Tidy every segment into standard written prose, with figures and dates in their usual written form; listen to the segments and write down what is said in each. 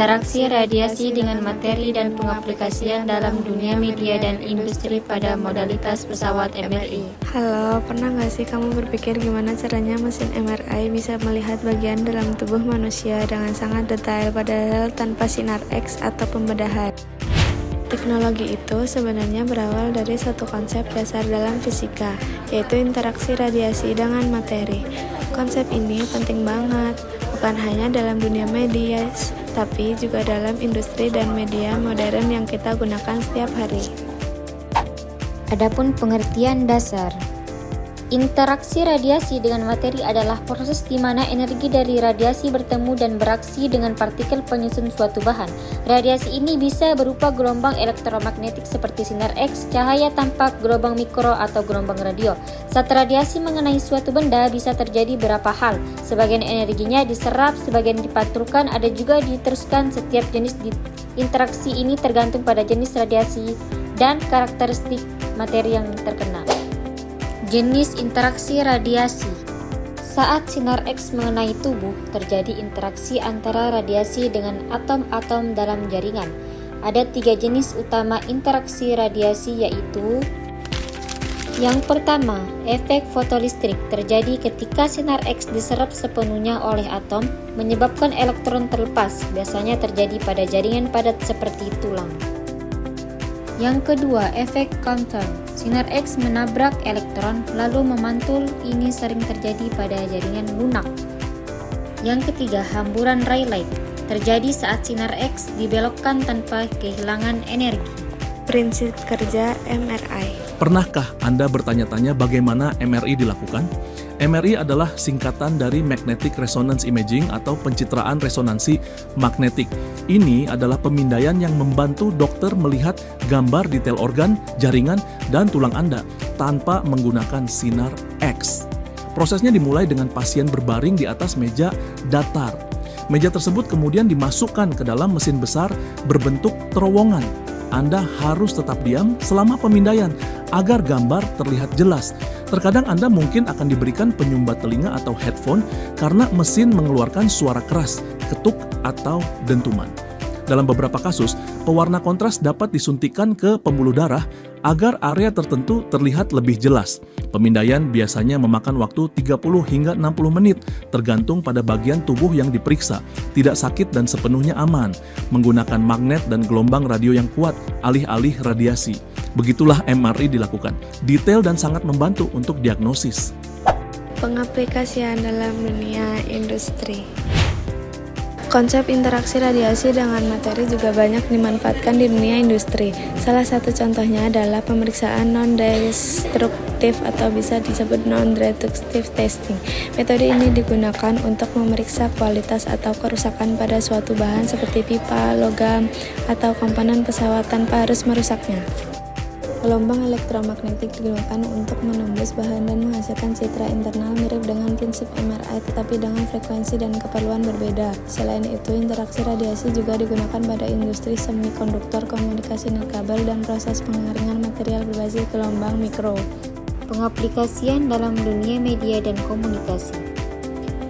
interaksi radiasi dengan materi dan pengaplikasian dalam dunia media dan industri pada modalitas pesawat MRI. Halo, pernah nggak sih kamu berpikir gimana caranya mesin MRI bisa melihat bagian dalam tubuh manusia dengan sangat detail padahal tanpa sinar X atau pembedahan? Teknologi itu sebenarnya berawal dari satu konsep dasar dalam fisika, yaitu interaksi radiasi dengan materi. Konsep ini penting banget, bukan hanya dalam dunia media, tapi juga dalam industri dan media modern yang kita gunakan setiap hari. Adapun pengertian dasar, interaksi radiasi dengan materi adalah proses di mana energi dari radiasi bertemu dan beraksi dengan partikel penyusun suatu bahan. Radiasi ini bisa berupa gelombang elektromagnetik seperti sinar X, cahaya tampak, gelombang mikro, atau gelombang radio. Saat radiasi mengenai suatu benda bisa terjadi beberapa hal. Sebagian energinya diserap, sebagian dipantulkan, ada juga diteruskan. Setiap jenis interaksi ini tergantung pada jenis radiasi dan karakteristik materi yang terkena. Jenis interaksi radiasi. Saat sinar X mengenai tubuh, terjadi interaksi antara radiasi dengan atom-atom dalam jaringan. Ada 3 jenis utama interaksi radiasi, yaitu yang pertama, efek fotolistrik terjadi ketika sinar X diserap sepenuhnya oleh atom, menyebabkan elektron terlepas, biasanya terjadi pada jaringan padat seperti tulang. Yang kedua, efek Compton. Sinar X menabrak elektron lalu memantul, ini sering terjadi pada jaringan lunak. Yang ketiga, hamburan Rayleigh. Terjadi saat sinar X dibelokkan tanpa kehilangan energi. Prinsip kerja MRI. Pernahkah Anda bertanya-tanya bagaimana MRI dilakukan? MRI adalah singkatan dari Magnetic Resonance Imaging atau pencitraan resonansi magnetik. Ini adalah pemindaian yang membantu dokter melihat gambar detail organ, jaringan, dan tulang Anda tanpa menggunakan sinar X. Prosesnya dimulai dengan pasien berbaring di atas meja datar. Meja tersebut kemudian dimasukkan ke dalam mesin besar berbentuk terowongan. Anda harus tetap diam selama pemindaian agar gambar terlihat jelas. Terkadang Anda mungkin akan diberikan penyumbat telinga atau headphone karena mesin mengeluarkan suara keras, ketuk, atau dentuman. Dalam beberapa kasus, pewarna kontras dapat disuntikkan ke pembuluh darah agar area tertentu terlihat lebih jelas. Pemindaian biasanya memakan waktu 30 hingga 60 menit, tergantung pada bagian tubuh yang diperiksa. Tidak sakit dan sepenuhnya aman, menggunakan magnet dan gelombang radio yang kuat, alih-alih radiasi. Begitulah MRI dilakukan, detail dan sangat membantu untuk diagnosis. Pengaplikasian dalam dunia industri. Konsep interaksi radiasi dengan materi juga banyak dimanfaatkan di dunia industri. Salah satu contohnya adalah pemeriksaan non-destruktif atau bisa disebut non-destructive testing. Metode ini digunakan untuk memeriksa kualitas atau kerusakan pada suatu bahan seperti pipa, logam, atau komponen pesawat tanpa harus merusaknya. Gelombang elektromagnetik digunakan untuk menembus bahan dan menghasilkan citra internal mirip dengan prinsip MRI tetapi dengan frekuensi dan keperluan berbeda. Selain itu, interaksi radiasi juga digunakan pada industri semikonduktor, komunikasi nirkabel, dan proses pengeringan material berbasis gelombang mikro. Pengaplikasian dalam dunia media dan komunikasi.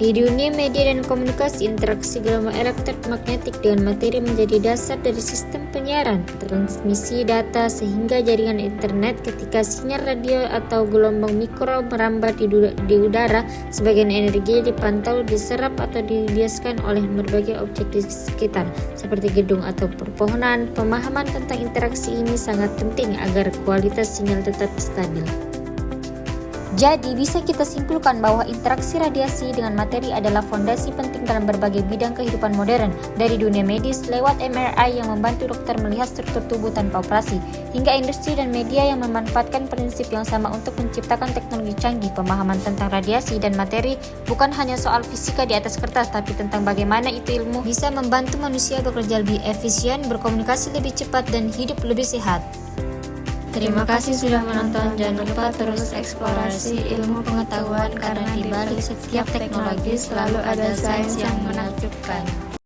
Di dunia media dan komunikasi, interaksi gelombang elektromagnetik dengan materi menjadi dasar dari sistem penyiaran, transmisi data, sehingga jaringan internet. Ketika sinyal radio atau gelombang mikro merambat di udara, sebagian energi dipantau, diserap, atau dibiaskan oleh berbagai objek di sekitar, seperti gedung atau pepohonan. Pemahaman tentang interaksi ini sangat penting agar kualitas sinyal tetap stabil. Jadi, bisa kita simpulkan bahwa interaksi radiasi dengan materi adalah fondasi penting dalam berbagai bidang kehidupan modern, dari dunia medis lewat MRI yang membantu dokter melihat struktur tubuh tanpa operasi, hingga industri dan media yang memanfaatkan prinsip yang sama untuk menciptakan teknologi canggih. Pemahaman tentang radiasi dan materi bukan hanya soal fisika di atas kertas, tapi tentang bagaimana itu ilmu bisa membantu manusia bekerja lebih efisien, berkomunikasi lebih cepat, dan hidup lebih sehat. Terima kasih sudah menonton. Jangan lupa terus eksplorasi ilmu pengetahuan karena di balik setiap teknologi selalu ada sains yang menakjubkan.